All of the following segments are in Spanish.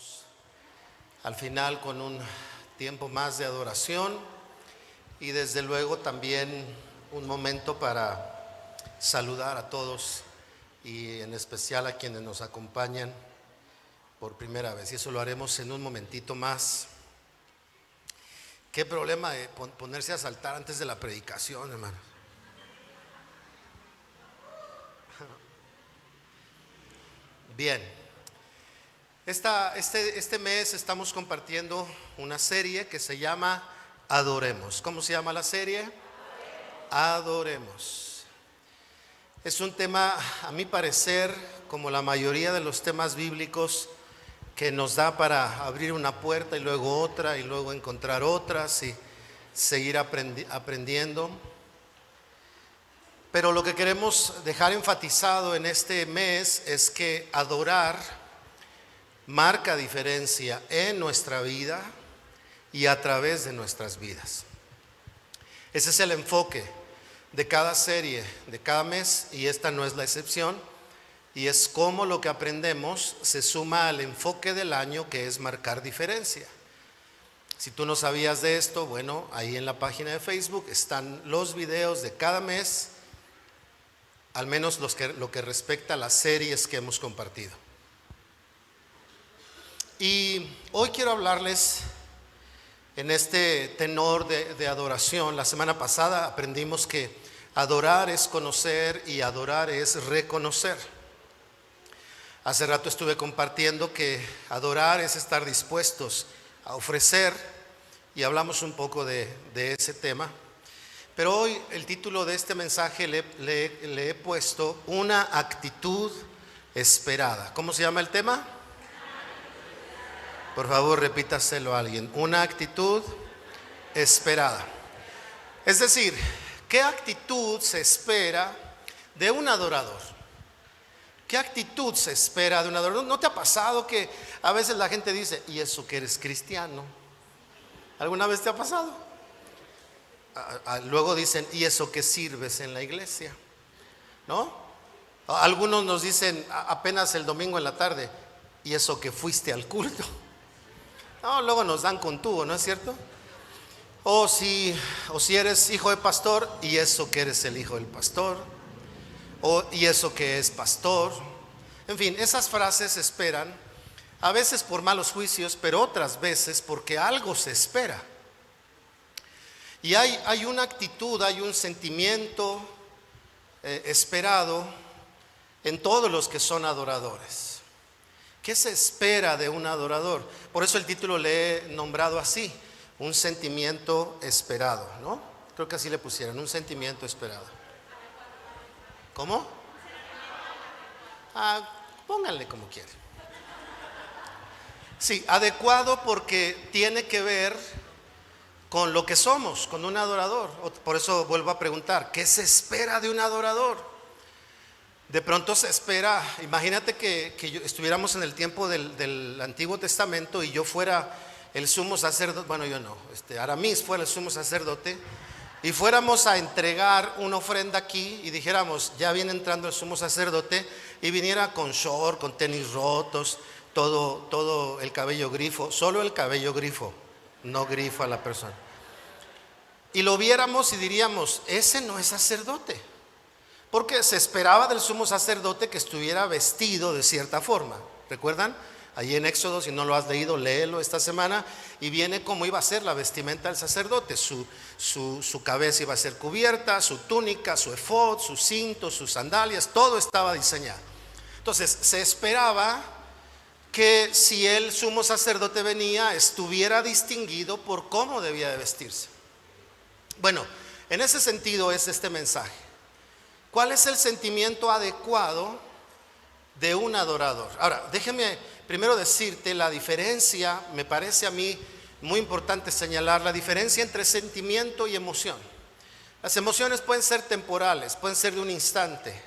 vamos al final con un tiempo más de adoración y desde luego también un momento para saludar a todos y en especial a quienes nos acompañan por primera vez, y eso lo haremos en un momentito más. Qué problema de ponerse a saltar antes de la predicación, hermano. Bien, este mes estamos compartiendo una serie que se llama Adoremos. ¿Cómo se llama la serie? Adoremos. Es un tema, a mi parecer, como la mayoría de los temas bíblicos, que nos da para abrir una puerta y luego otra y luego encontrar otras y seguir aprendiendo. Pero lo que queremos dejar enfatizado en este mes es que adorar marca diferencia en nuestra vida y a través de nuestras vidas. Ese es el enfoque de cada serie, de cada mes, y esta no es la excepción. Y es cómo lo que aprendemos se suma al enfoque del año, que es marcar diferencia. Si tú no sabías de esto, bueno, ahí en la página de Facebook están los videos de cada mes, al menos lo que respecta a las series que hemos compartido. Y hoy quiero hablarles en este tenor de adoración. La semana pasada aprendimos que adorar es conocer y adorar es reconocer. Hace rato estuve compartiendo que adorar es estar dispuestos a ofrecer y hablamos un poco de ese tema. Pero hoy el título de este mensaje le he puesto una actitud esperada. ¿Cómo se llama el tema? Por favor, repítaselo a alguien. Una actitud esperada. Es decir, ¿qué actitud se espera de un adorador? ¿Qué actitud se espera de un adorador? ¿No te ha pasado que a veces la gente dice, ¿y eso que eres cristiano? ¿Alguna vez te ha pasado? Luego dicen, ¿y eso que sirves en la iglesia? ¿No? Algunos nos dicen apenas el domingo en la tarde, ¿y eso que fuiste al culto? No, luego nos dan con tubo, ¿no es cierto? O si eres hijo de pastor, ¿y eso que eres el hijo del pastor? ¿Y eso que es pastor? En fin, esas frases se esperan, a veces por malos juicios, pero otras veces porque algo se espera. Y hay una actitud, hay un sentimiento esperado en todos los que son adoradores. ¿Qué se espera de un adorador? Por eso el título le he nombrado así, un sentimiento esperado, ¿no? Creo que así le pusieron, un sentimiento esperado. ¿Cómo? Pónganle como quieran. Sí, adecuado porque tiene que ver con lo que somos, con un adorador. Por eso vuelvo a preguntar, ¿qué se espera de un adorador? De pronto se espera, imagínate que estuviéramos en el tiempo del Antiguo Testamento y yo fuera el sumo sacerdote, bueno, yo no, Aramis fuera el sumo sacerdote, y fuéramos a entregar una ofrenda aquí y dijéramos, ya viene entrando el sumo sacerdote, y viniera con short, con tenis rotos, todo el cabello grifo, solo el cabello grifo, no grifo a la persona. Y lo viéramos y diríamos, ese no es sacerdote, porque se esperaba del sumo sacerdote que estuviera vestido de cierta forma. ¿Recuerdan? Allí en Éxodo, si no lo has leído, léelo esta semana, y viene cómo iba a ser la vestimenta del sacerdote. Su cabeza iba a ser cubierta, su túnica, su efod, su cinto, sus sandalias, todo estaba diseñado. Entonces se esperaba que si el sumo sacerdote venía, estuviera distinguido por cómo debía de vestirse. Bueno, en ese sentido es este mensaje. ¿Cuál es el sentimiento adecuado de un adorador? Ahora, déjeme primero decirte la diferencia, me parece a mí muy importante señalar la diferencia entre sentimiento y emoción. Las emociones pueden ser temporales, pueden ser de un instante,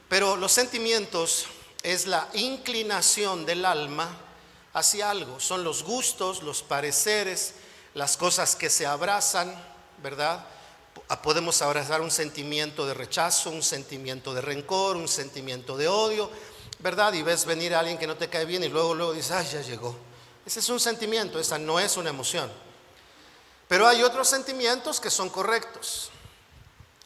pero los sentimientos es la inclinación del alma hacia algo, son los gustos, los pareceres, las cosas que se abrazan, ¿verdad? Podemos abrazar un sentimiento de rechazo, un sentimiento de rencor, un sentimiento de odio, ¿verdad? Y ves venir a alguien que no te cae bien y luego dices, ay, ya llegó. Ese es un sentimiento, esa no es una emoción. Pero hay otros sentimientos que son correctos.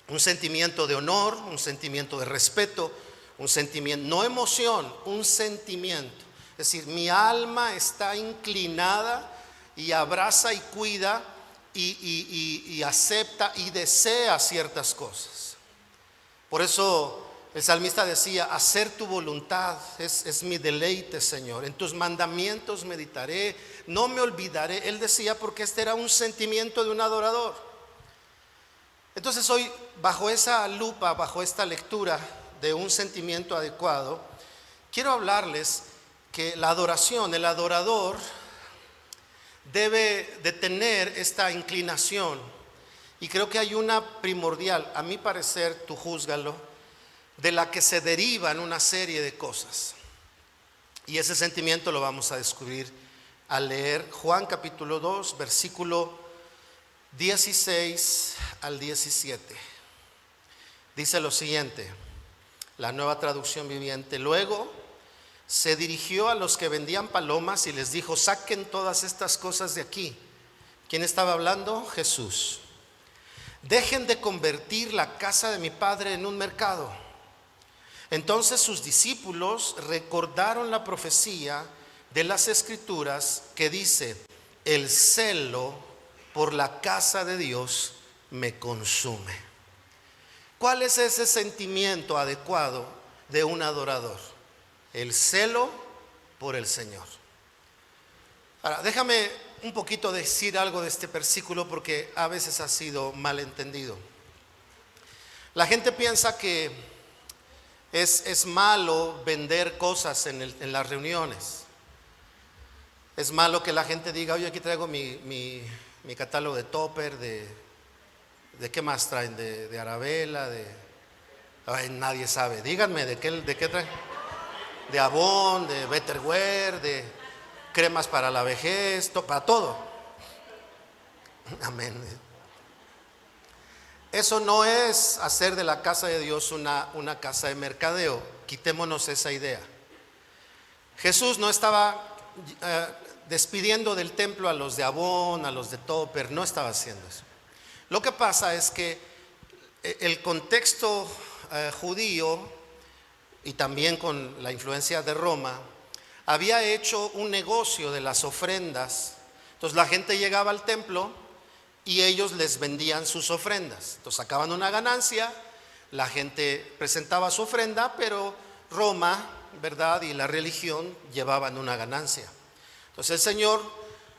Un sentimiento de honor, un sentimiento de respeto, un sentimiento, no emoción, un sentimiento. Es decir, mi alma está inclinada y abraza y cuida y acepta y desea ciertas cosas. Por eso el salmista decía, hacer tu voluntad es mi deleite, Señor. En tus mandamientos meditaré, no me olvidaré. Él decía porque este era un sentimiento de un adorador. Entonces hoy, bajo esa lupa, bajo esta lectura de un sentimiento adecuado, quiero hablarles que la adoración, el adorador debe de tener esta inclinación. Y creo que hay una primordial, a mi parecer, tú júzgalo, de la que se derivan una serie de cosas. Y ese sentimiento lo vamos a descubrir al leer Juan capítulo 2, versículo 16 al 17. Dice lo siguiente, la Nueva Traducción Viviente: luego se dirigió a los que vendían palomas y les dijo, saquen todas estas cosas de aquí. ¿Quién estaba hablando? Jesús. Dejen de convertir la casa de mi Padre en un mercado. Entonces sus discípulos recordaron la profecía de las Escrituras que dice, el celo por la casa de Dios me consume. ¿Cuál es ese sentimiento adecuado de un adorador? El celo por el Señor. Ahora, déjame un poquito decir algo de este versículo porque a veces ha sido malentendido. La gente piensa que es malo vender cosas en las reuniones. Es malo que la gente diga, oye, aquí traigo mi catálogo de Topper, ¿de qué más traen? De Arabella, ay, nadie sabe. Díganme, ¿de qué traen? De Avon, de Betterware, de cremas para la vejez, para todo. Amén. Eso no es hacer de la casa de Dios una casa de mercadeo. Quitémonos esa idea. Jesús no estaba despidiendo del templo a los de Avon, a los de Topper, no estaba haciendo eso. Lo que pasa es que el contexto judío y también con la influencia de Roma había hecho un negocio de las ofrendas. Entonces la gente llegaba al templo y ellos les vendían sus ofrendas. Entonces sacaban una ganancia, la gente presentaba su ofrenda, pero Roma, ¿verdad? Y la religión llevaban una ganancia. Entonces el Señor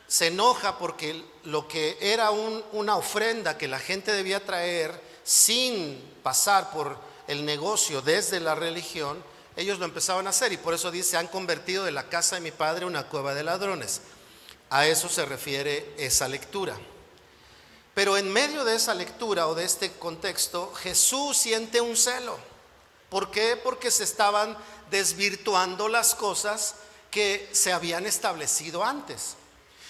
se enoja porque lo que era una ofrenda que la gente debía traer sin pasar por el negocio desde la religión, ellos lo empezaban a hacer, y por eso dice, han convertido de la casa de mi Padre una cueva de ladrones. A eso se refiere esa lectura. Pero en medio de esa lectura o de este contexto, Jesús siente un celo. ¿Por qué? Porque se estaban desvirtuando las cosas que se habían establecido antes.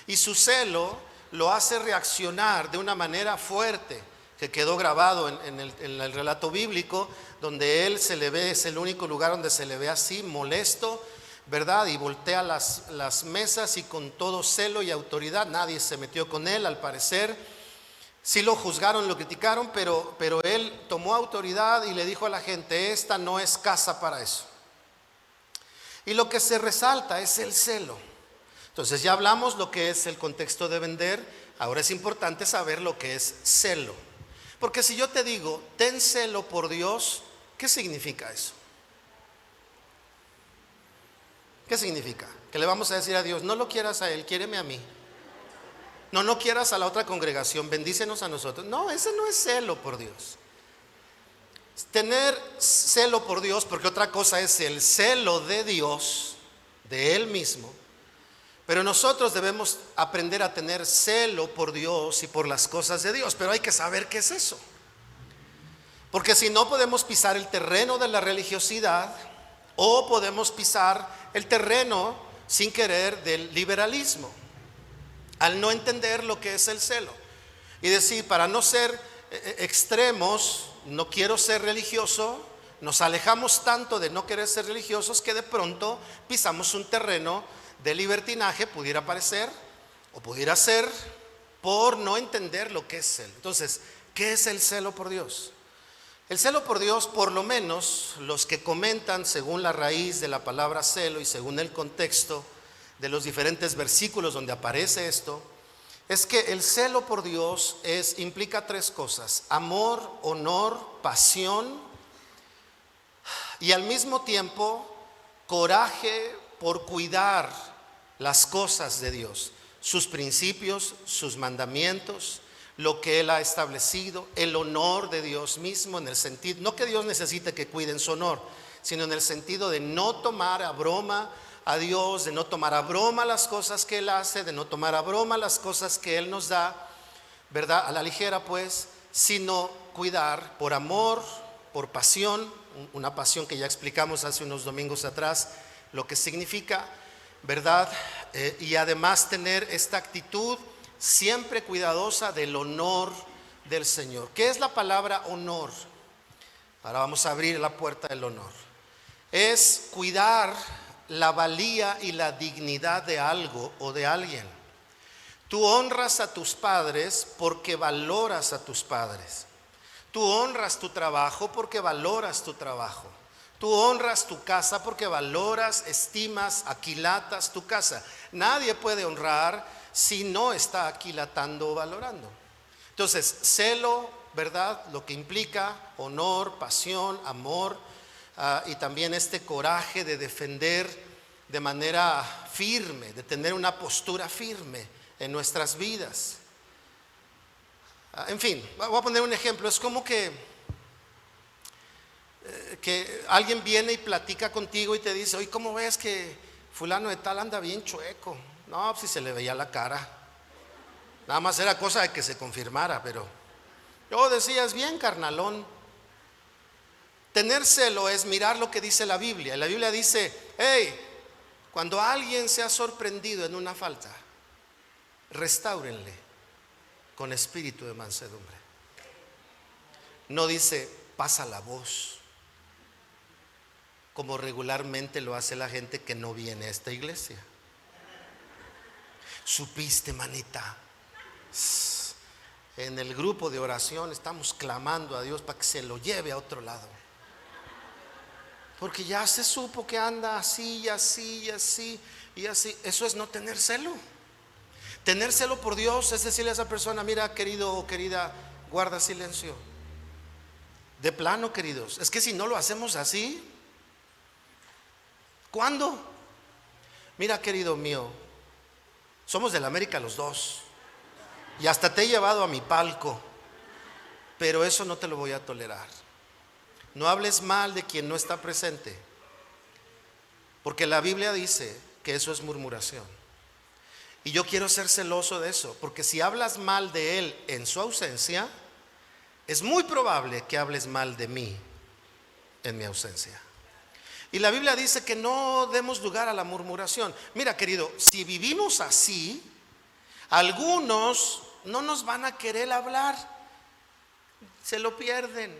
Y su celo lo hace reaccionar de una manera fuerte, que quedó grabado en el relato bíblico, donde él se le ve, es el único lugar donde se le ve así, molesto, ¿verdad? Y voltea las mesas y con todo celo y autoridad. Nadie se metió con él, al parecer. Sí lo juzgaron, lo criticaron, pero él tomó autoridad y le dijo a la gente, esta no es casa para eso. Y lo que se resalta es el celo. Entonces ya hablamos lo que es el contexto de vender, ahora es importante saber lo que es celo. Porque si yo te digo, ten celo por Dios, ¿qué significa eso? ¿Qué significa? Que le vamos a decir a Dios, no lo quieras a Él, quiéreme a mí. No quieras a la otra congregación, bendícenos a nosotros. No, ese no es celo por Dios. Tener celo por Dios, porque otra cosa es el celo de Dios, de Él mismo. Pero nosotros debemos aprender a tener celo por Dios y por las cosas de Dios. Pero hay que saber qué es eso. Porque si no, podemos pisar el terreno de la religiosidad, o podemos pisar el terreno sin querer del liberalismo, al no entender lo que es el celo. Y decir, para no ser extremos, no quiero ser religioso, nos alejamos tanto de no querer ser religiosos que de pronto pisamos un terreno de libertinaje, pudiera parecer, o pudiera ser, por no entender lo que es celo. Entonces, ¿qué es el celo por Dios? El celo por Dios, por lo menos los que comentan según la raíz de la palabra celo y según el contexto de los diferentes versículos donde aparece esto, es que el celo por Dios implica tres cosas: amor, honor, pasión, y al mismo tiempo coraje por cuidar las cosas de Dios, sus principios, sus mandamientos, lo que Él ha establecido, el honor de Dios mismo, en el sentido, no que Dios necesite que cuiden su honor, sino en el sentido de no tomar a broma a Dios, de no tomar a broma las cosas que Él hace, de no tomar a broma las cosas que Él nos da, ¿verdad? A la ligera, pues, sino cuidar por amor, por pasión, una pasión que ya explicamos hace unos domingos atrás lo que significa, ¿verdad? Y además tener esta actitud siempre cuidadosa del honor del Señor. ¿Qué es la palabra honor? Ahora vamos a abrir la puerta del honor. Es cuidar la valía y la dignidad de algo o de alguien. Tú honras a tus padres porque valoras a tus padres. Tú honras tu trabajo porque valoras tu trabajo. Tú honras tu casa porque valoras, estimas, aquilatas tu casa. Nadie puede honrar si no está aquilatando o valorando. Entonces, celo, ¿verdad? Lo que implica honor, pasión, amor, y también este coraje de defender de manera firme, de tener una postura firme en nuestras vidas. En fin, voy a poner un ejemplo. Es como que alguien viene y platica contigo y te dice: oye, ¿cómo ves que fulano de tal anda bien chueco? No, pues si se le veía la cara. Nada más era cosa de que se confirmara, pero yo decía, es bien carnalón. Tener celo es mirar lo que dice la Biblia. La Biblia dice: hey, cuando alguien se ha sorprendido en una falta, restáurenle con espíritu de mansedumbre. No dice pasa la voz, como regularmente lo hace la gente que no viene a esta iglesia. Supiste, manita, en el grupo de oración estamos clamando a Dios para que se lo lleve a otro lado, porque ya se supo que anda así y así y así y así. Eso es no tener celo. Tener celo por Dios es decirle a esa persona: mira, querido o querida, guarda silencio. De plano, queridos, es que si no lo hacemos así, ¿cuándo? Mira, querido mío, somos del América los dos, y hasta te he llevado a mi palco, pero eso no te lo voy a tolerar. No hables mal de quien no está presente, porque la Biblia dice que eso es murmuración. Y yo quiero ser celoso de eso, porque si hablas mal de él en su ausencia, es muy probable que hables mal de mí en mi ausencia. Y la Biblia dice que no demos lugar a la murmuración. Mira, querido, si vivimos así, algunos no nos van a querer hablar, se lo pierden.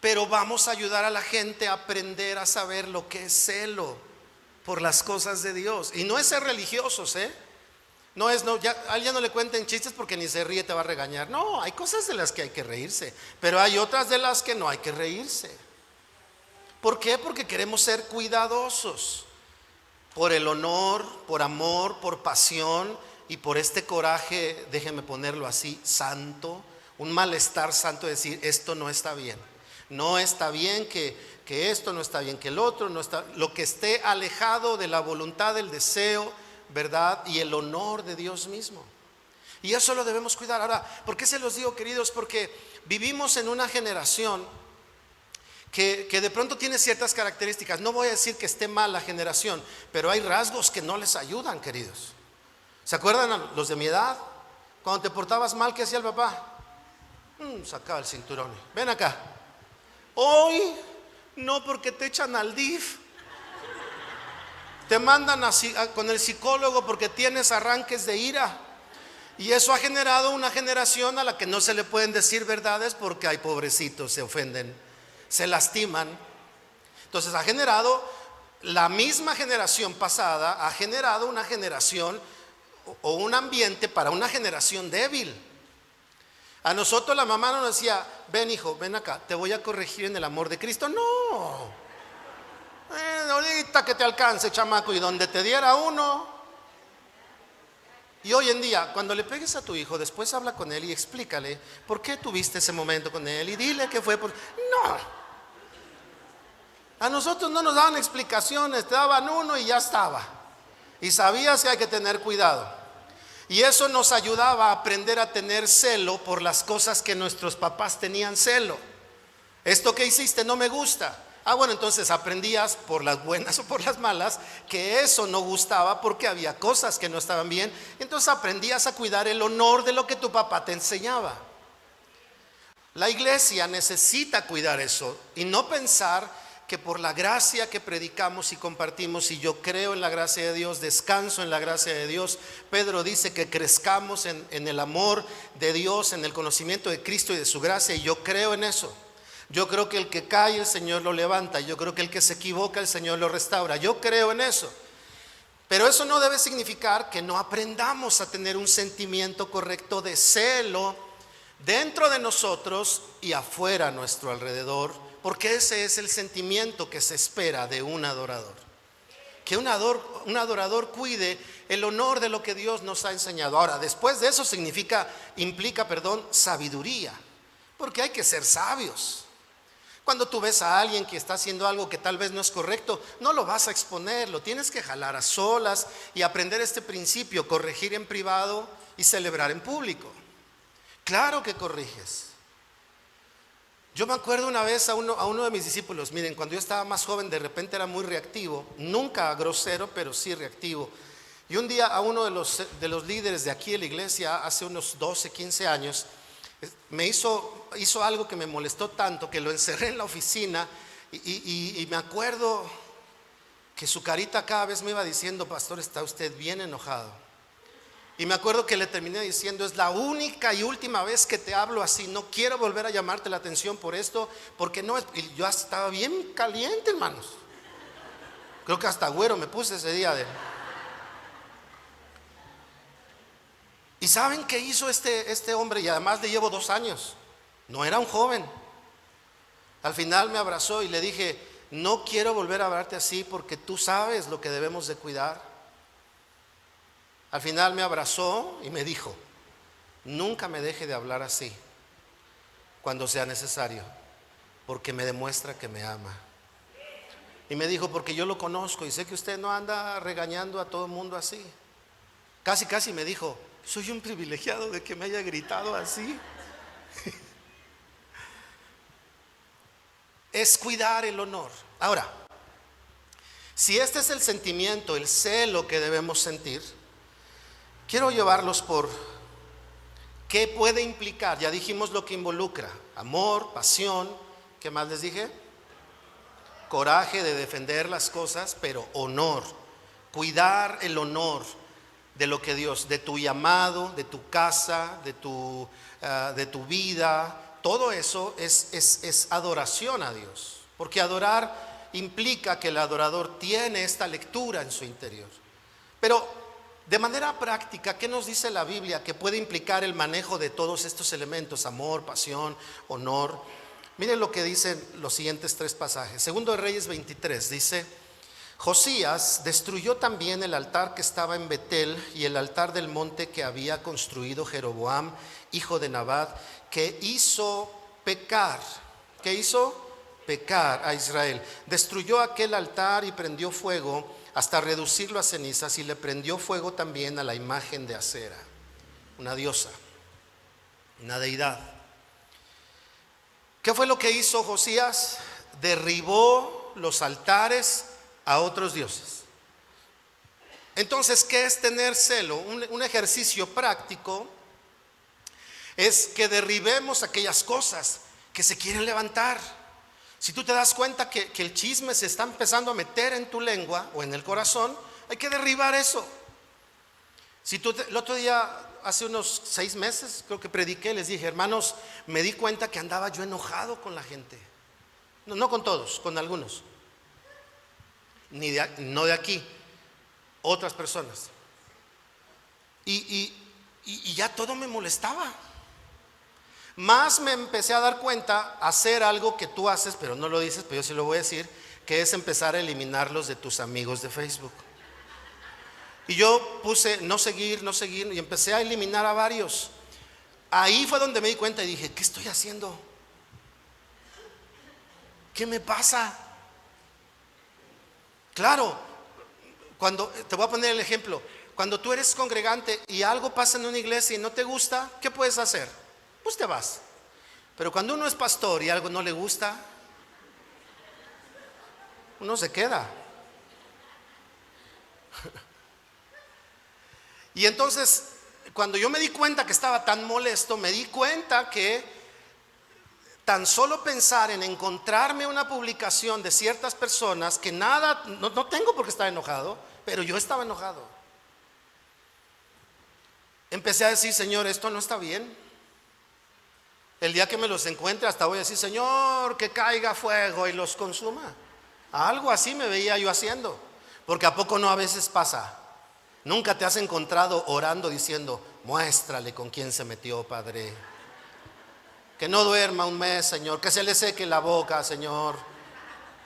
Pero vamos a ayudar a la gente a aprender a saber lo que es celo por las cosas de Dios. Y no es ser religiosos, No, ya, a él ya no le cuenten chistes porque ni se ríe, te va a regañar. No, hay cosas de las que hay que reírse, pero hay otras de las que no hay que reírse. ¿Por qué? Porque queremos ser cuidadosos por el honor, por amor, por pasión y por este coraje, déjenme ponerlo así, santo, un malestar santo de decir: esto no está bien. No está bien que esto, no está bien que el otro, no está, lo que esté alejado de la voluntad, del deseo, ¿verdad? Y el honor de Dios mismo. Y eso lo debemos cuidar. Ahora, ¿por qué se los digo, queridos? Porque vivimos en una generación que de pronto tiene ciertas características. No voy a decir que esté mal la generación, pero hay rasgos que no les ayudan, queridos. ¿Se acuerdan a los de mi edad? Cuando te portabas mal, ¿qué hacía el papá? Sacaba el cinturón. Ven acá. Hoy no, porque te echan al DIF. Te mandan con el psicólogo porque tienes arranques de ira. Y eso ha generado una generación a la que no se le pueden decir verdades porque, ay, pobrecitos, se ofenden se lastiman. Entonces ha generado, la misma generación pasada ha generado una generación o un ambiente para una generación débil. A nosotros la mamá no nos decía, ven hijo, ven acá, te voy a corregir en el amor de Cristo. No, ahorita que te alcance, chamaco, y donde te diera uno. Y hoy en día, cuando le pegues a tu hijo, después habla con él y explícale por qué tuviste ese momento con él y dile que fue por... No, a nosotros no nos daban explicaciones, te daban uno y ya estaba. Y sabías que hay que tener cuidado. Y eso nos ayudaba a aprender a tener celo por las cosas que nuestros papás tenían celo. Esto que hiciste no me gusta. Bueno, entonces aprendías por las buenas o por las malas que eso no gustaba porque había cosas que no estaban bien. Entonces aprendías a cuidar el honor de lo que tu papá te enseñaba. La iglesia necesita cuidar eso y no pensar que por la gracia que predicamos y compartimos, y yo creo en la gracia de Dios, descanso en la gracia de Dios. Pedro dice que crezcamos en el amor de Dios, en el conocimiento de Cristo y de su gracia, y yo creo en eso. Yo creo que el que cae el Señor lo levanta, yo creo que el que se equivoca el Señor lo restaura, yo creo en eso. Pero eso no debe significar que no aprendamos a tener un sentimiento correcto de celo dentro de nosotros y afuera a nuestro alrededor, porque ese es el sentimiento que se espera de un adorador. Que un adorador cuide el honor de lo que Dios nos ha enseñado. Ahora, después de eso implica sabiduría, porque hay que ser sabios. Cuando tú ves a alguien que está haciendo algo que tal vez no es correcto, no lo vas a exponer, lo tienes que jalar a solas y aprender este principio: corregir en privado y celebrar en público. Claro que corriges. Yo me acuerdo una vez a uno de mis discípulos, miren, cuando yo estaba más joven, de repente era muy reactivo, nunca grosero, pero sí reactivo. Y un día a uno de los líderes de aquí de la iglesia, hace unos 12, 15 años, me hizo algo que me molestó tanto que lo encerré en la oficina y me acuerdo que su carita cada vez me iba diciendo: pastor, está usted bien enojado. Y me acuerdo que le terminé diciendo: es la única y última vez que te hablo así, no quiero volver a llamarte la atención por esto, porque no es... Y yo estaba bien caliente, hermanos. Creo que hasta güero me puse ese día ¿Y saben qué hizo este hombre? Y además le llevo 2 años. No era un joven. Al final me abrazó y le dije: no quiero volver a hablarte así porque tú sabes lo que debemos de cuidar. Al final me abrazó y me dijo: nunca me deje de hablar así cuando sea necesario, porque me demuestra que me ama. Y me dijo: porque yo lo conozco y sé que usted no anda regañando a todo el mundo así. Casi me dijo: soy un privilegiado de que me haya gritado así. Es cuidar el honor. Ahora, si este es el sentimiento, el celo que debemos sentir, quiero llevarlos por qué puede implicar. Ya dijimos lo que involucra: amor, pasión. ¿Qué más les dije? Coraje de defender las cosas, pero honor. Cuidar el honor de lo que Dios, de tu llamado, de tu casa, de tu vida. Todo eso es adoración a Dios, porque adorar implica que el adorador tiene esta lectura en su interior. Pero de manera práctica, ¿qué nos dice la Biblia que puede implicar el manejo de todos estos elementos? Amor, pasión, honor. Miren lo que dicen los siguientes 3 pasajes. Segundo de Reyes 23 dice: Josías destruyó también el altar que estaba en Betel y el altar del monte que había construido Jeroboam, hijo de Nabat, que hizo pecar. ¿Qué hizo? Pecar a Israel. Destruyó aquel altar y prendió fuego hasta reducirlo a cenizas, y le prendió fuego también a la imagen de Acera, una diosa, una deidad. ¿Qué fue lo que hizo Josías? Derribó los altares a otros dioses. Entonces, ¿qué es tener celo? Un ejercicio práctico es que derribemos aquellas cosas que se quieren levantar. Si tú te das cuenta que el chisme se está empezando a meter en tu lengua o en el corazón, hay que derribar eso. El otro día, hace unos 6 meses, creo que prediqué, les dije: hermanos, me di cuenta que andaba yo enojado con la gente. No, no con todos, con algunos. No de aquí, otras personas. Y ya todo me molestaba. Más me empecé a dar cuenta hacer algo que tú haces, pero no lo dices, pero yo sí lo voy a decir, que es empezar a eliminarlos de tus amigos de Facebook. Y yo puse no seguir, no seguir, y empecé a eliminar a varios. Ahí fue donde me di cuenta y dije, ¿qué estoy haciendo? ¿Qué me pasa? Claro, cuando te voy a poner el ejemplo, cuando tú eres congregante y algo pasa en una iglesia y no te gusta, ¿qué puedes hacer? Pues te vas. Pero cuando uno es pastor y algo no le gusta, uno se queda. Y entonces, cuando yo me di cuenta que estaba tan molesto, me di cuenta que tan solo pensar en encontrarme una publicación de ciertas personas que nada, no tengo por qué estar enojado, pero yo estaba enojado. Empecé a decir, Señor, esto no está bien. El día que me los encuentre hasta voy a decir, Señor, que caiga fuego y los consuma. Algo así me veía yo haciendo. Porque a poco no a veces pasa. Nunca te has encontrado orando diciendo, muéstrale con quién se metió, Padre. Que no duerma un mes, Señor. Que se le seque la boca, Señor.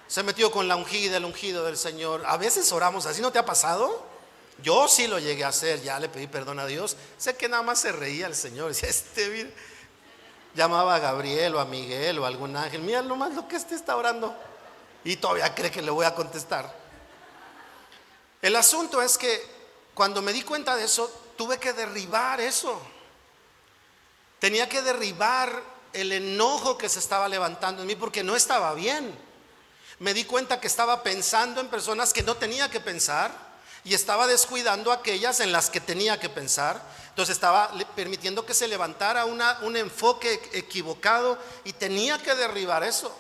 Se metió con la ungida, el ungido del Señor. A veces oramos así, ¿no te ha pasado? Yo sí lo llegué a hacer, ya le pedí perdón a Dios. Sé que nada más se reía el Señor. Decía, llamaba a Gabriel o a Miguel o a algún ángel. Mira nomás lo que está orando. Y todavía cree que le voy a contestar. El asunto es que cuando me di cuenta de eso, tuve que derribar eso. Tenía que derribar el enojo que se estaba levantando en mí porque no estaba bien. Me di cuenta que estaba pensando en personas que no tenía que pensar y estaba descuidando aquellas en las que tenía que pensar. Entonces estaba permitiendo que se levantara un enfoque equivocado y tenía que derribar eso.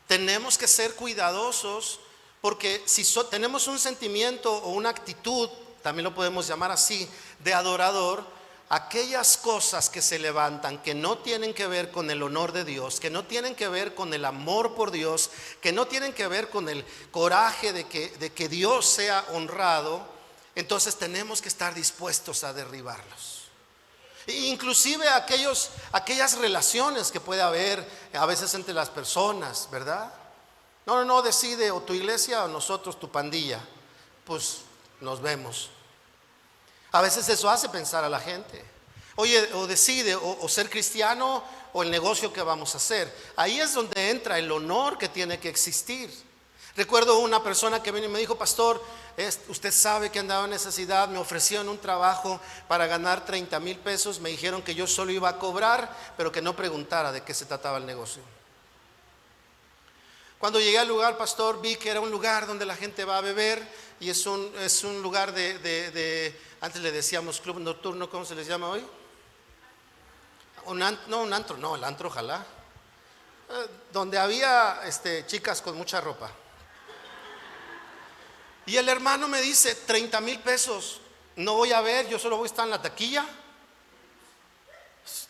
Tenemos que ser cuidadosos porque si tenemos un sentimiento o una actitud, también lo podemos llamar así, de adorador, aquellas cosas que se levantan que no tienen que ver con el honor de Dios, que no tienen que ver con el amor por Dios, que no tienen que ver con el coraje de que Dios sea honrado, entonces tenemos que estar dispuestos a derribarlos. Inclusive aquellas relaciones que puede haber a veces entre las personas, ¿verdad? No, decide o tu iglesia o nosotros, tu pandilla, pues nos vemos. A veces eso hace pensar a la gente. Oye, o decide o ser cristiano o el negocio que vamos a hacer. Ahí es donde entra el honor que tiene que existir. Recuerdo una persona que vino y me dijo, pastor, usted sabe que andaba en necesidad, me ofrecieron un trabajo para ganar 30,000 pesos, me dijeron que yo solo iba a cobrar, pero que no preguntara de qué se trataba el negocio. Cuando llegué al lugar, pastor, vi que era un lugar donde la gente va a beber y es un lugar antes le decíamos club nocturno, ¿cómo se les llama hoy? Un antro, no, el antro ojalá. Donde había chicas con mucha ropa. Y el hermano me dice, 30,000 pesos, no voy a ver, yo solo voy a estar en la taquilla.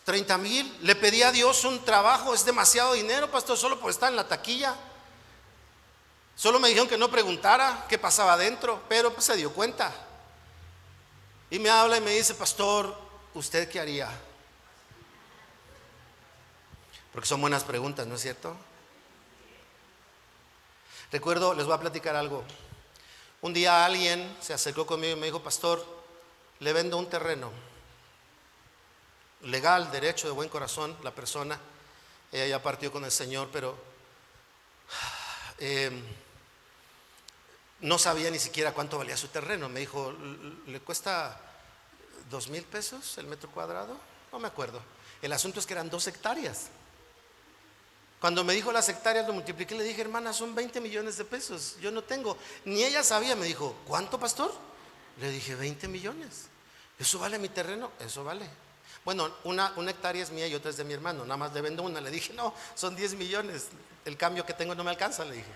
30,000, le pedí a Dios un trabajo, es demasiado dinero, pastor, solo por estar en la taquilla. Solo me dijeron que no preguntara qué pasaba adentro, pero pues se dio cuenta. Y me habla y me dice, pastor, ¿usted qué haría? Porque son buenas preguntas, ¿no es cierto? Recuerdo, les voy a platicar algo. Un día alguien se acercó conmigo y me dijo, pastor, le vendo un terreno. Legal, derecho, de buen corazón, la persona. Ella ya partió con el Señor, pero no sabía ni siquiera cuánto valía su terreno. Me dijo, ¿le cuesta 2,000 pesos el metro cuadrado? No me acuerdo. El asunto es que eran 2 hectáreas. Cuando me dijo las hectáreas lo multipliqué, le dije, hermana, son 20 millones de pesos. Yo no tengo, ni ella sabía. Me dijo, ¿cuánto, pastor? Le dije, 20 millones. ¿Eso vale mi terreno? Eso vale. Bueno, una hectárea es mía y otra es de mi hermano. Nada más le vendo una. Le dije, no, son 10 millones. El cambio que tengo no me alcanza, le dije.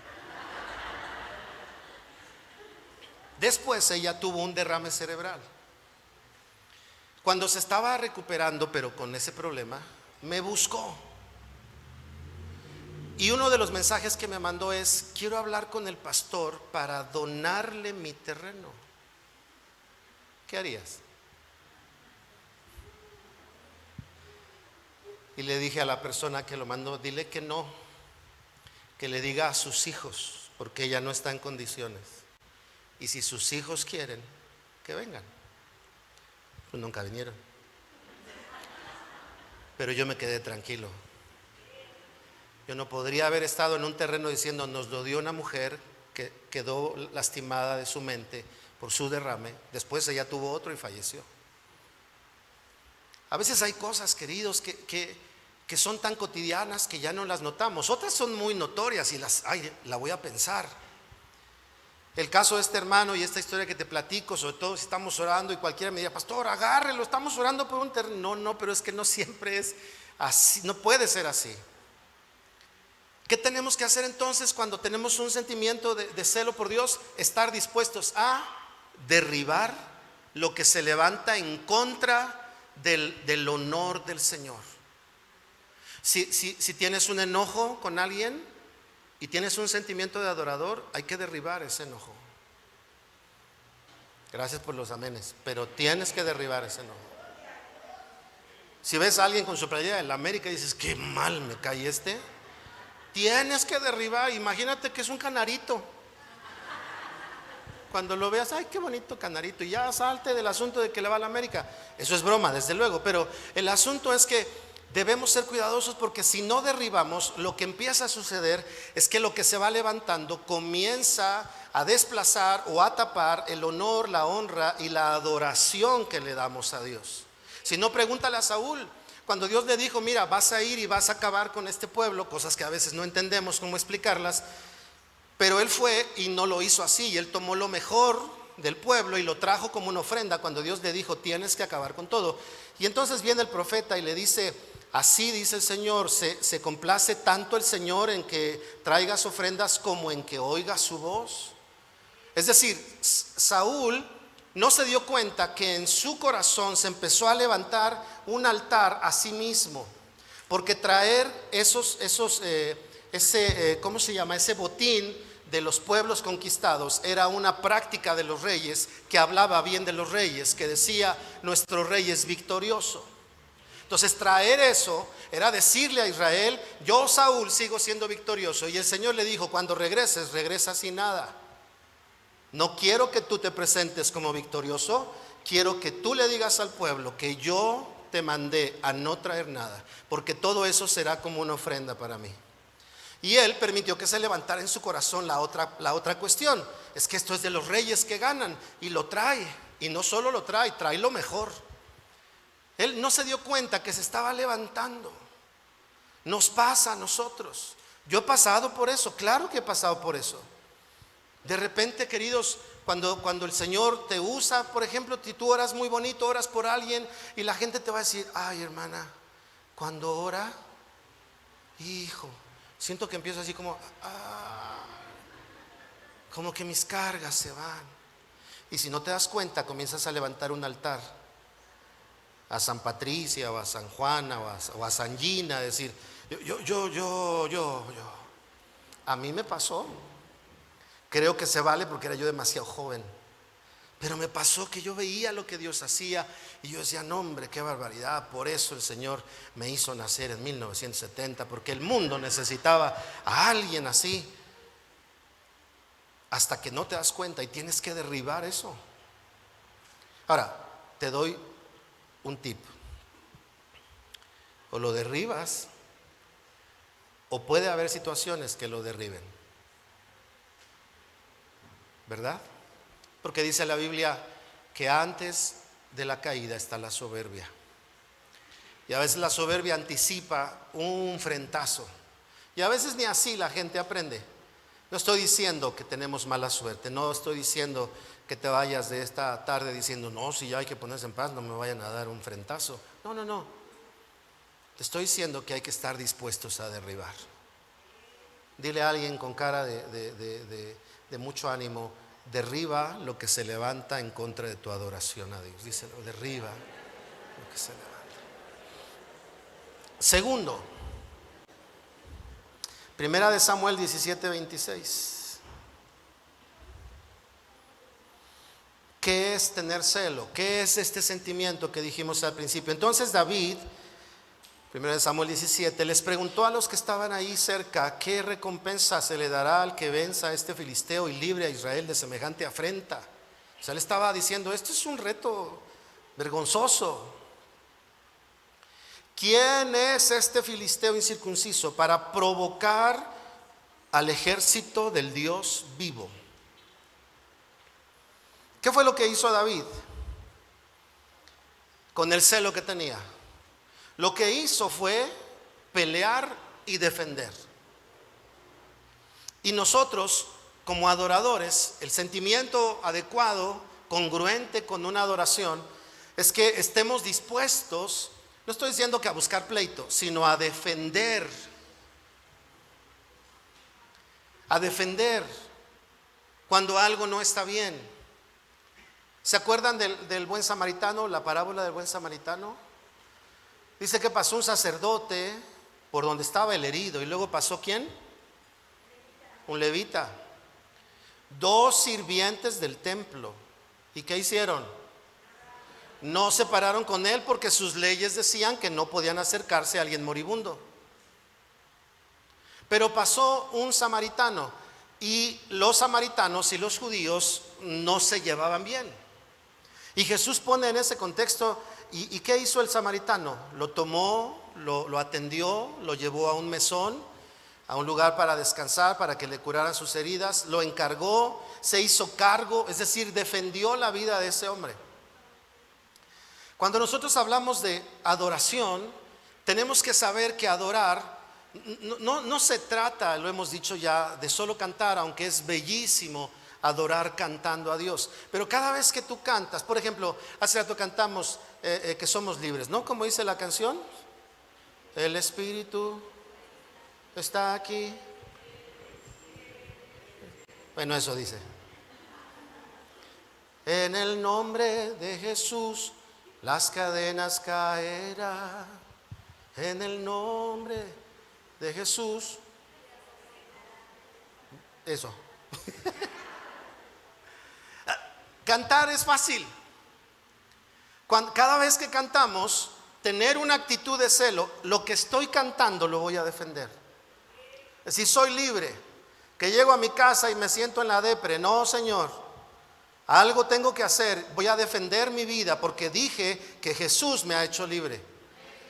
Después ella tuvo un derrame cerebral. Cuando se estaba recuperando, pero con ese problema, me buscó. Y uno de los mensajes que me mandó es: quiero hablar con el pastor para donarle mi terreno. ¿Qué harías? Y le dije a la persona que lo mandó: dile que no, que le diga a sus hijos, porque ella no está en condiciones. Y si sus hijos quieren, que vengan. Pues nunca vinieron. Pero yo me quedé tranquilo. Yo no podría haber estado en un terreno diciendo: nos lo dio una mujer que quedó lastimada de su mente por su derrame, después ella tuvo otro y falleció. A veces hay cosas, queridos, que son tan cotidianas que ya no las notamos. Otras son muy notorias y la voy a pensar. El caso de este hermano y esta historia que te platico, sobre todo si estamos orando y cualquiera me diga: pastor, agárrelo, estamos orando por un terreno. No, pero es que no siempre es así, no puede ser así. ¿Qué tenemos que hacer entonces cuando tenemos un sentimiento de celo por Dios? Estar dispuestos a derribar lo que se levanta en contra del honor del Señor. Si tienes un enojo con alguien y tienes un sentimiento de adorador, hay que derribar ese enojo. Gracias por los amenes, pero tienes que derribar ese enojo. Si ves a alguien con su playera de la América y dices: qué mal me cae este, tienes que derribar. Imagínate que es un canarito. Cuando lo veas: ay, qué bonito canarito, y ya salte del asunto de que le va a la América. Eso es broma, desde luego, pero el asunto es que debemos ser cuidadosos, porque si no derribamos, lo que empieza a suceder es que lo que se va levantando comienza a desplazar o a tapar el honor, la honra y la adoración que le damos a Dios. Si no, pregúntale a Saúl. Cuando Dios le dijo: mira, vas a ir y vas a acabar con este pueblo, cosas que a veces no entendemos cómo explicarlas, pero él fue y no lo hizo así, y él tomó lo mejor del pueblo y lo trajo como una ofrenda cuando Dios le dijo: tienes que acabar con todo. Y entonces viene el profeta y le dice: así dice el Señor, se complace tanto el Señor en que traigas ofrendas como en que oigas su voz. Es decir, Saúl no se dio cuenta que en su corazón se empezó a levantar un altar a sí mismo, porque traer ¿cómo se llama? Ese botín de los pueblos conquistados era una práctica de los reyes, que hablaba bien de los reyes, que decía: nuestro rey es victorioso. Entonces, traer eso era decirle a Israel: yo, Saúl, sigo siendo victorioso. Y el Señor le dijo: cuando regreses, regresa sin nada. No quiero que tú te presentes como victorioso, quiero que tú le digas al pueblo que yo te mandé a no traer nada, porque todo eso será como una ofrenda para mí. Y él permitió que se levantara en su corazón la otra cuestión: es que esto es de los reyes que ganan, y lo trae, y no solo lo trae, trae lo mejor. Él no se dio cuenta que se estaba levantando. Nos pasa a nosotros. Yo he pasado por eso, claro que he pasado por eso. De repente, queridos, cuando el Señor te usa, por ejemplo, si tú oras muy bonito, oras por alguien, y la gente te va a decir: ay, hermana, cuando ora, hijo, siento que empiezo así como que mis cargas se van. Y si no te das cuenta, comienzas a levantar un altar a San Patricia o a San Juana o a San Gina, decir: yo. A mí me pasó. Creo que se vale porque era yo demasiado joven, pero me pasó que yo veía lo que Dios hacía y yo decía: no, hombre, qué barbaridad. Por eso el Señor me hizo nacer en 1970, porque el mundo necesitaba a alguien así. Hasta que no te das cuenta y tienes que derribar eso. Ahora, te doy un tip: o lo derribas, o puede haber situaciones que lo derriben, ¿verdad? Porque dice la Biblia que antes de la caída está la soberbia, y a veces la soberbia anticipa un frentazo, y a veces ni así la gente aprende. No estoy diciendo que tenemos mala suerte, no estoy diciendo que te vayas de esta tarde diciendo: no, si ya hay que ponerse en paz, no me vayan a dar un frentazo. No. Te estoy diciendo que hay que estar dispuestos a derribar. Dile a alguien con cara de mucho ánimo: derriba lo que se levanta en contra de tu adoración a Dios. Díselo: derriba lo que se levanta. Segundo, Primera de Samuel 17:26. ¿Qué es tener celo? ¿Qué es este sentimiento que dijimos al principio? Entonces David, primera de Samuel 17, les preguntó a los que estaban ahí cerca: ¿qué recompensa se le dará al que venza a este filisteo y libre a Israel de semejante afrenta? O sea, él estaba diciendo, esto es un reto vergonzoso. ¿Quién es este filisteo incircunciso para provocar al ejército del Dios vivo? ¿Qué fue lo que hizo David con el celo que tenía? Lo que hizo fue pelear y defender. Y nosotros, como adoradores, el sentimiento adecuado, congruente con una adoración, es que estemos dispuestos, no estoy diciendo que a buscar pleito, sino a defender cuando algo no está bien. ¿Se acuerdan del buen samaritano, la parábola del buen samaritano? Dice que pasó un sacerdote por donde estaba el herido, y luego pasó ¿quién? Un levita. 2 sirvientes del templo. ¿Y qué hicieron? No se pararon con él porque sus leyes decían que no podían acercarse a alguien moribundo. Pero pasó un samaritano, y los samaritanos y los judíos no se llevaban bien. Y Jesús pone en ese contexto, ¿y qué hizo el samaritano? Lo tomó, lo atendió, lo llevó a un mesón, a un lugar para descansar, para que le curaran sus heridas, lo encargó, se hizo cargo, es decir, defendió la vida de ese hombre. Cuando nosotros hablamos de adoración, tenemos que saber que adorar no se trata, lo hemos dicho ya, de solo cantar, aunque es bellísimo adorar cantando a Dios. Pero cada vez que tú cantas, por ejemplo, hace rato cantamos que somos libres, ¿no? Como dice la canción, el Espíritu está aquí. Bueno, eso dice. En el nombre de Jesús las cadenas caerán. En el nombre de Jesús. Eso. Cantar es fácil. Cada vez que cantamos, tener una actitud de celo, lo que estoy cantando lo voy a defender. Es decir, soy libre. Que llego a mi casa y me siento en la depre. No, Señor, algo tengo que hacer. Voy a defender mi vida porque dije que Jesús me ha hecho libre.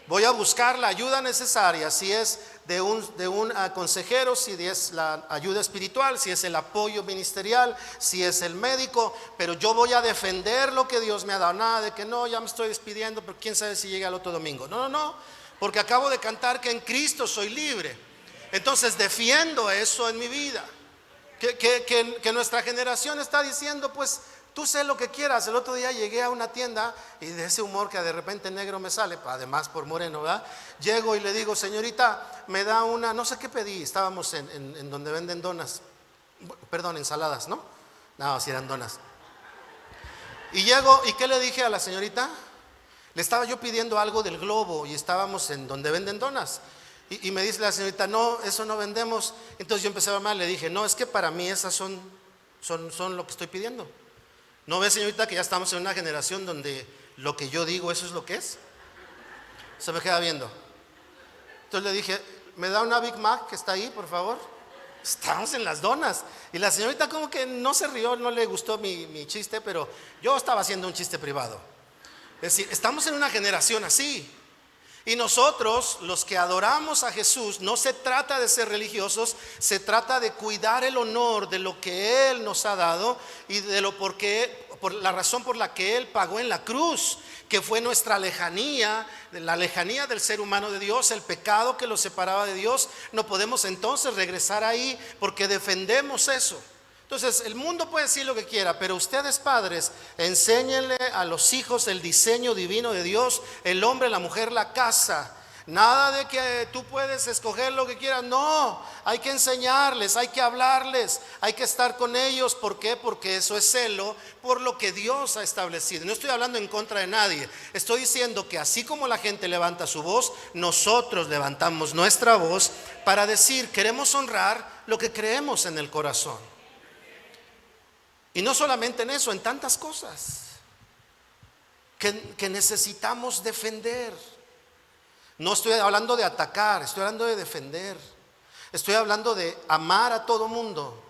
Voy a buscar la ayuda necesaria, si es de un consejero, si es la ayuda espiritual, si es el apoyo ministerial, si es el médico, pero yo voy a defender lo que Dios me ha dado. Nada de que no, ya me estoy despidiendo, pero quién sabe si llega el otro domingo. No, porque acabo de cantar que en Cristo soy libre. Entonces defiendo eso en mi vida. Que nuestra generación está diciendo, pues tú sé lo que quieras. El otro día llegué a una tienda y de ese humor que de repente negro me sale, además por moreno, ¿verdad? Llego y le digo, señorita, me da una, no sé qué pedí, estábamos en donde venden donas, perdón, ensaladas, ¿no? No, si eran donas. Y llego, ¿y qué le dije a la señorita? Le estaba yo pidiendo algo del Globo y estábamos en donde venden donas. Y me dice la señorita, no, eso no vendemos. Entonces yo empecé a hablar, le dije, no, es que para mí esas son lo que estoy pidiendo. ¿No ve, señorita, que ya estamos en una generación donde lo que yo digo, eso es lo que es? Se me queda viendo. Entonces le dije, ¿me da una Big Mac que está ahí, por favor? Estamos en las donas. Y la señorita como que no se rió, no le gustó mi chiste, pero yo estaba haciendo un chiste privado. Es decir, estamos en una generación así. Y nosotros, los que adoramos a Jesús, no se trata de ser religiosos, se trata de cuidar el honor de lo que Él nos ha dado y de por la razón por la que Él pagó en la cruz, que fue nuestra lejanía, la lejanía del ser humano de Dios, el pecado que lo separaba de Dios. No podemos entonces regresar ahí porque defendemos eso. Entonces el mundo puede decir lo que quiera, pero ustedes, padres, enséñenle a los hijos el diseño divino de Dios, el hombre, la mujer, la casa. Nada de que tú puedes escoger lo que quieras. No, hay que enseñarles, hay que hablarles, hay que estar con ellos. ¿Por qué? Porque eso es celo por lo que Dios ha establecido. No estoy hablando en contra de nadie. Estoy diciendo que así como la gente levanta su voz, nosotros levantamos nuestra voz para decir, queremos honrar lo que creemos en el corazón. Y no solamente en eso, en tantas cosas que necesitamos defender. No estoy hablando de atacar, estoy hablando de defender. Estoy hablando de amar a todo mundo,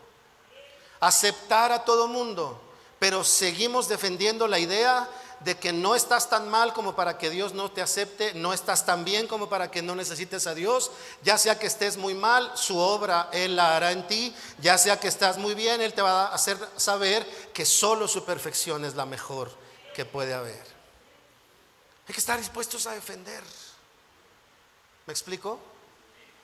aceptar a todo mundo, pero seguimos defendiendo la idea de que no estás tan mal como para que Dios no te acepte, no estás tan bien como para que no necesites a Dios. Ya sea que estés muy mal, su obra Él la hará en ti. Ya sea que estás muy bien, Él te va a hacer saber que solo su perfección es la mejor que puede haber. Hay que estar dispuestos a defender. ¿Me explico?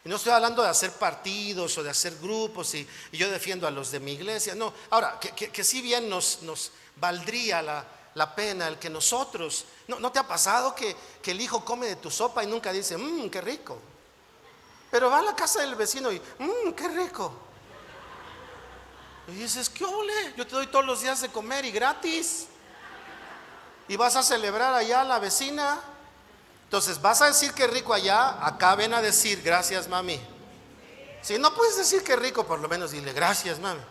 Y no estoy hablando de hacer partidos o de hacer grupos y yo defiendo a los de mi iglesia. No, ahora, que si bien nos valdría la pena el que nosotros, ¿no te ha pasado que el hijo come de tu sopa y nunca dice, qué rico? Pero va a la casa del vecino y, qué rico. Y dices, ¿qué ole? Yo te doy todos los días de comer y gratis. Y vas a celebrar allá a la vecina. Entonces vas a decir que rico allá, acá ven a decir gracias mami. Si no puedes decir que rico, por lo menos dile gracias mami.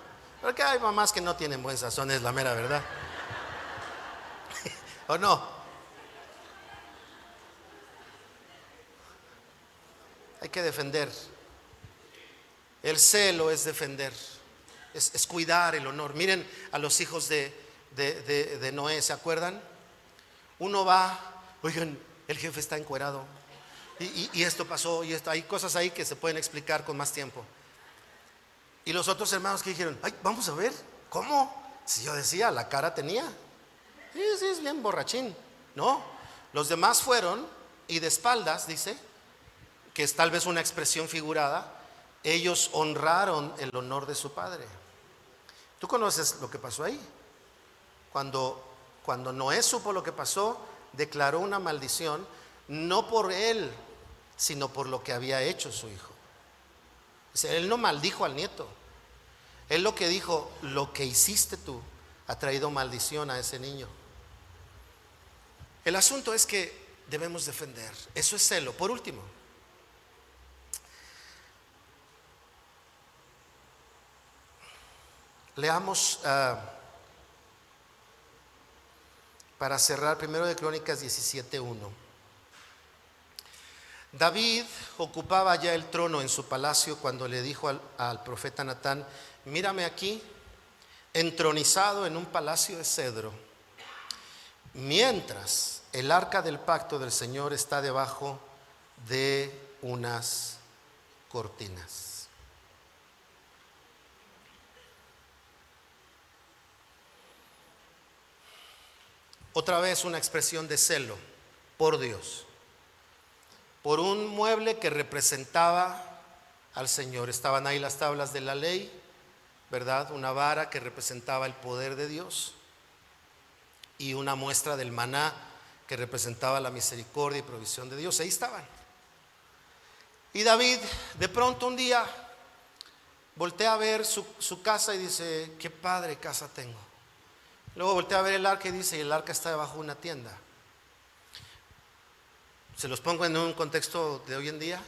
Porque hay mamás que no tienen buen sazón, es la mera verdad. ¿O no? Hay que defender. El celo es defender, es cuidar el honor. Miren a los hijos de Noé, ¿se acuerdan? Uno va, oigan, el jefe está encuerado y esto pasó y esto, hay cosas ahí que se pueden explicar con más tiempo. Y los otros hermanos que dijeron, ay, vamos a ver, ¿cómo? Si yo decía, la cara tenía. Sí, es bien borrachín. No, los demás fueron y de espaldas, dice, que es tal vez una expresión figurada, ellos honraron el honor de su padre. ¿Tú conoces lo que pasó ahí? Cuando Noé supo lo que pasó, declaró una maldición, no por él, sino por lo que había hecho su hijo. O sea, él no maldijo al nieto. Él lo que dijo, lo que hiciste tú ha traído maldición a ese niño. El asunto es que debemos defender. Eso es celo. Por último, leamos para cerrar, primero de Crónicas 17:1. David ocupaba ya el trono en su palacio cuando le dijo al profeta Natán, mírame aquí, entronizado en un palacio de cedro, mientras el arca del pacto del Señor está debajo de unas cortinas. Otra vez una expresión de celo por Dios, por un mueble que representaba al Señor. Estaban ahí las tablas de la ley, ¿verdad? Una vara que representaba el poder de Dios y una muestra del maná que representaba la misericordia y provisión de Dios. Ahí estaban. Y David de pronto un día voltea a ver su casa y dice, qué padre casa tengo. Luego voltea a ver el arca y dice, y el arca está debajo de una tienda. Se los pongo en un contexto de hoy en día.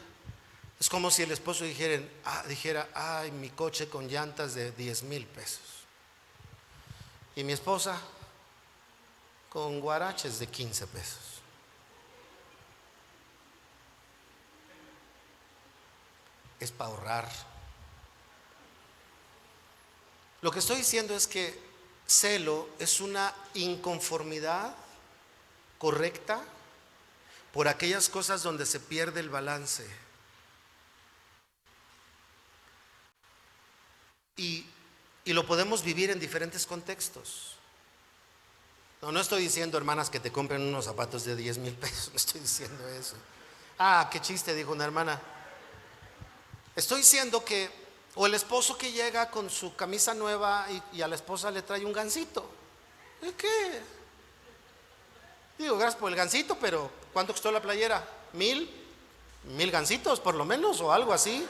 Es como si el esposo dijera, ay, mi coche con llantas de 10,000 pesos. Y mi esposa con guaraches de 15 pesos. Es para ahorrar. Lo que estoy diciendo es que celo es una inconformidad correcta por aquellas cosas donde se pierde el balance. Y lo podemos vivir en diferentes contextos. No estoy diciendo, hermanas, que te compren unos zapatos de 10,000 pesos. No estoy diciendo eso. Ah, qué chiste, dijo una hermana. Estoy diciendo que o el esposo que llega con su camisa nueva y a la esposa le trae un gansito. ¿De qué? Digo, gracias por el gansito, pero ¿cuánto costó la playera? 1,000. 1000 gancitos por lo menos o algo así.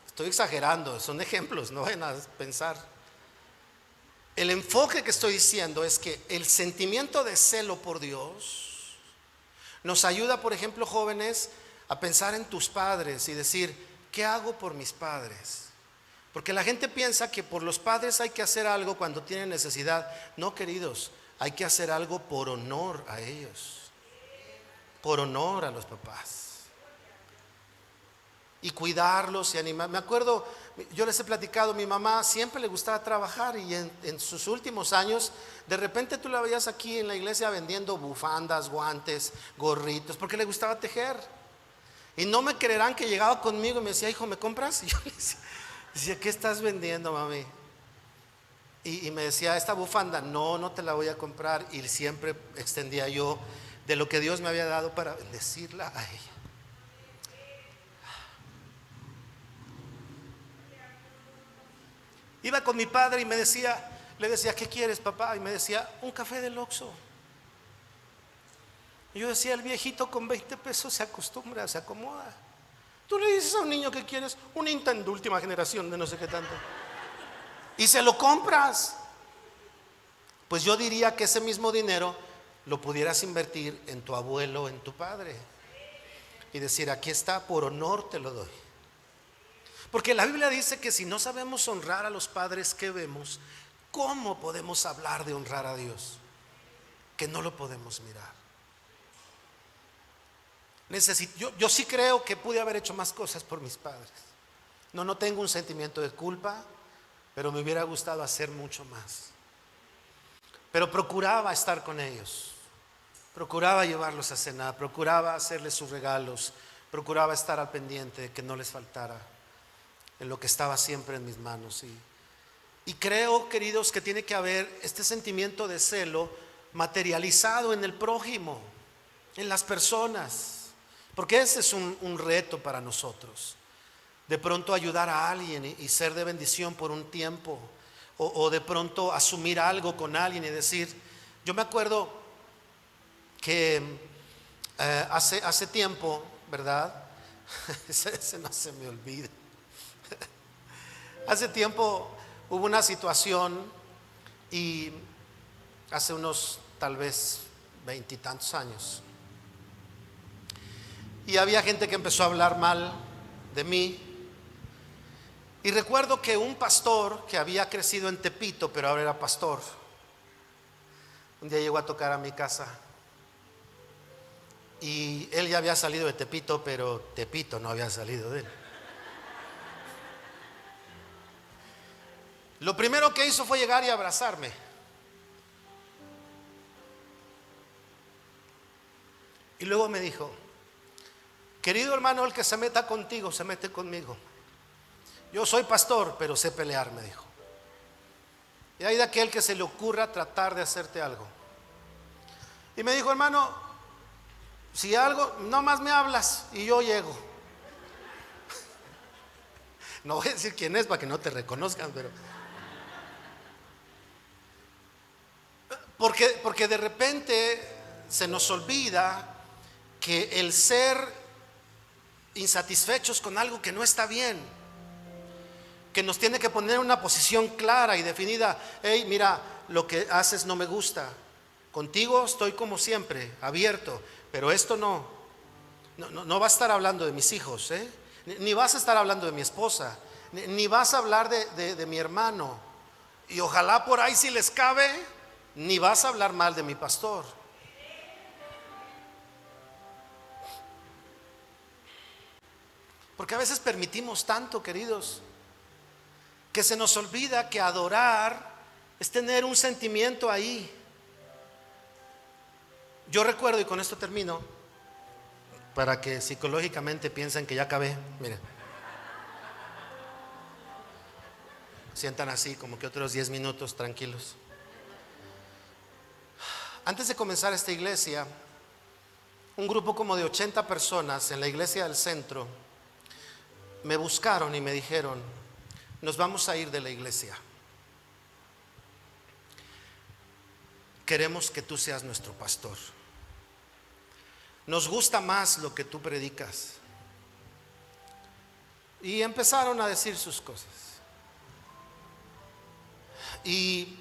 Estoy exagerando, son ejemplos, no vayan a pensar. El enfoque que estoy diciendo es que el sentimiento de celo por Dios nos ayuda, por ejemplo, jóvenes, a pensar en tus padres y decir, ¿qué hago por mis padres? Porque la gente piensa que por los padres hay que hacer algo cuando tienen necesidad. No, queridos, hay que hacer algo por honor a ellos, por honor a los papás. Y cuidarlos y animar. Me acuerdo, yo les he platicado, mi mamá siempre le gustaba trabajar y en sus últimos años, de repente tú la veías aquí en la iglesia vendiendo bufandas, guantes, gorritos, porque le gustaba tejer. Y no me creerán que llegaba conmigo y me decía, hijo, ¿me compras? Y yo le decía, ¿qué estás vendiendo, mami? Y me decía, esta bufanda, no, no te la voy a comprar. Y siempre extendía yo de lo que Dios me había dado para bendecirla a ella. Iba con mi padre y le decía, ¿qué quieres, papá? Y me decía, un café del Oxxo. Y yo decía, el viejito con 20 pesos se acostumbra, se acomoda. Tú le dices a un niño que quieres un Nintendo última generación de no sé qué tanto y se lo compras. Pues yo diría que ese mismo dinero lo pudieras invertir en tu abuelo, en tu padre, y decir, aquí está, por honor te lo doy. Porque la Biblia dice que si no sabemos honrar a los padres que vemos, ¿cómo podemos hablar de honrar a Dios? Que no lo podemos mirar. Yo sí creo que pude haber hecho más cosas por mis padres. No tengo un sentimiento de culpa, pero me hubiera gustado hacer mucho más. Pero procuraba estar con ellos, procuraba llevarlos a cenar, procuraba hacerles sus regalos, procuraba estar al pendiente de que no les faltara en lo que estaba siempre en mis manos. Y creo, queridos, que tiene que haber este sentimiento de celo materializado en el prójimo, en las personas, porque ese es un reto para nosotros. De pronto ayudar a alguien y ser de bendición por un tiempo, o de pronto asumir algo con alguien y decir, yo me acuerdo que hace tiempo, ¿verdad? Ese no se me olvida. Hace tiempo hubo una situación y hace unos tal vez 20 y tantos años, y había gente que empezó a hablar mal de mí. Y recuerdo que un pastor que había crecido en Tepito, pero ahora era pastor, un día llegó a tocar a mi casa. Y él ya había salido de Tepito, pero Tepito no había salido de él. Lo primero que hizo fue llegar y abrazarme. Y luego me dijo, querido hermano, el que se meta contigo, se mete conmigo. Yo soy pastor, pero sé pelear, me dijo. Y hay de aquel que se le ocurra tratar de hacerte algo. Y me dijo, hermano, si algo, nomás me hablas y yo llego. No voy a decir quién es para que no te reconozcan, pero porque de repente se nos olvida que el ser insatisfechos con algo que no está bien, que nos tiene que poner en una posición clara y definida. Hey, mira, lo que haces no me gusta. Contigo estoy como siempre, abierto, pero esto no va a estar hablando de mis hijos, ni vas a estar hablando de mi esposa, ni vas a hablar de mi hermano, y ojalá por ahí si les cabe, ni vas a hablar mal de mi pastor. Porque a veces permitimos tanto, queridos, que se nos olvida que adorar es tener un sentimiento ahí. Yo recuerdo, y con esto termino, para que psicológicamente piensen que ya acabé. Miren, sientan así como que otros 10 minutos tranquilos. Antes de comenzar esta iglesia, un grupo como de 80 personas en la iglesia del centro me buscaron y me dijeron, nos vamos a ir de la iglesia. Queremos que tú seas nuestro pastor. nos gusta más lo que tú predicas. Y empezaron a decir sus cosas. Y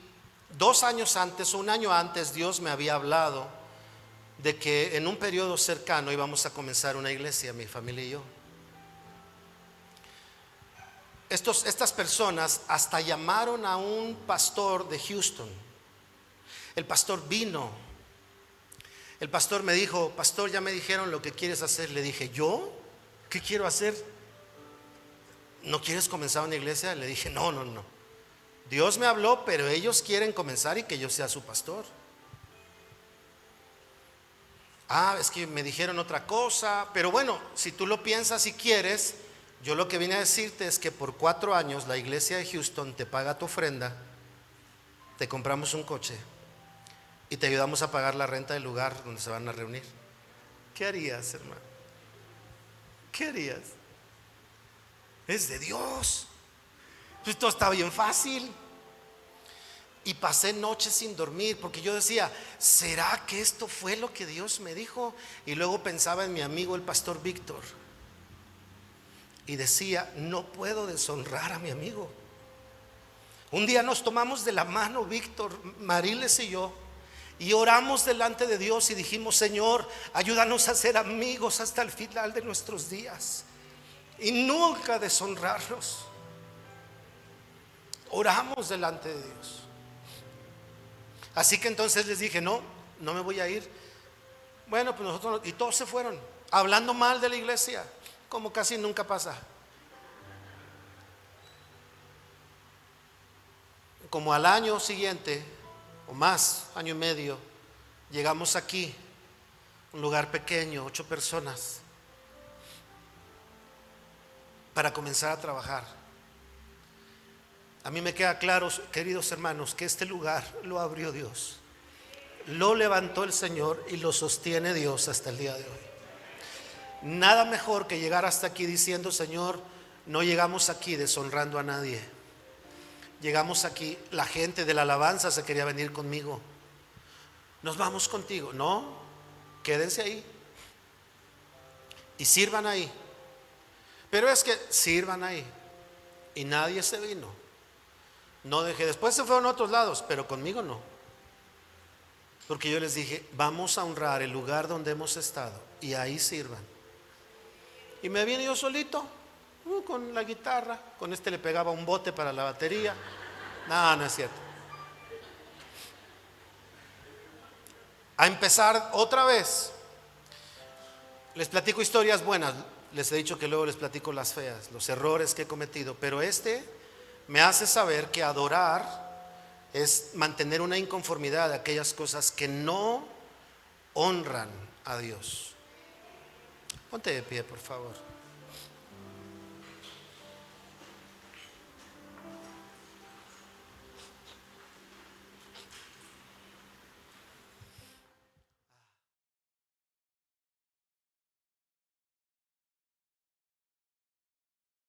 2 años antes o 1 año antes, Dios me había hablado de que en un periodo cercano íbamos a comenzar una iglesia, mi familia y yo. Estas personas hasta llamaron a un pastor de Houston. El pastor vino. El pastor me dijo: pastor, ya me dijeron lo que quieres hacer. Le dije: ¿yo? ¿Qué quiero hacer? ¿No quieres comenzar una iglesia? Le dije: no. Dios me habló, pero ellos quieren comenzar y que yo sea su pastor. Es que me dijeron otra cosa. Pero bueno, si tú lo piensas y quieres, yo lo que vine a decirte es que por 4 años la iglesia de Houston te paga tu ofrenda, te compramos un coche y te ayudamos a pagar la renta del lugar donde se van a reunir. ¿Qué harías, hermano? ¿Qué harías? Es de Dios. Pues todo está bien fácil. Y pasé noches sin dormir porque yo decía: ¿será que esto fue lo que Dios me dijo? Y luego pensaba en mi amigo el pastor Víctor y decía: no puedo deshonrar a mi amigo. Un día nos tomamos de la mano, Víctor, Mariles y yo, y oramos delante de Dios y dijimos: Señor, ayúdanos a ser amigos hasta el final de nuestros días y nunca deshonrarlos. Oramos delante de Dios. Así que entonces les dije: no me voy a ir. Bueno, pues nosotros, y todos se fueron hablando mal de la iglesia, como casi nunca pasa. Como al año siguiente o más, año y medio, llegamos aquí, un lugar pequeño, 8 personas, para comenzar a trabajar. A mí me queda claro, queridos hermanos, que este lugar lo abrió Dios, lo levantó el Señor y lo sostiene Dios hasta el día de hoy. Nada mejor que llegar hasta aquí diciendo: Señor, no llegamos aquí deshonrando a nadie. Llegamos aquí, la gente de la alabanza se quería venir conmigo. Nos vamos contigo. No, quédense ahí y sirvan ahí. Pero es que sirvan ahí. Y nadie se vino. No dejé, después se fueron a otros lados, pero conmigo no. Porque yo les dije: vamos a honrar el lugar donde hemos estado y ahí sirvan. Y me vine yo solito, con la guitarra. Con le pegaba un bote para la batería. No es cierto. A empezar otra vez. Les platico historias buenas. Les he dicho que luego les platico las feas, los errores que he cometido. Pero me hace saber que adorar es mantener una inconformidad de aquellas cosas que no honran a Dios. Ponte de pie, por favor.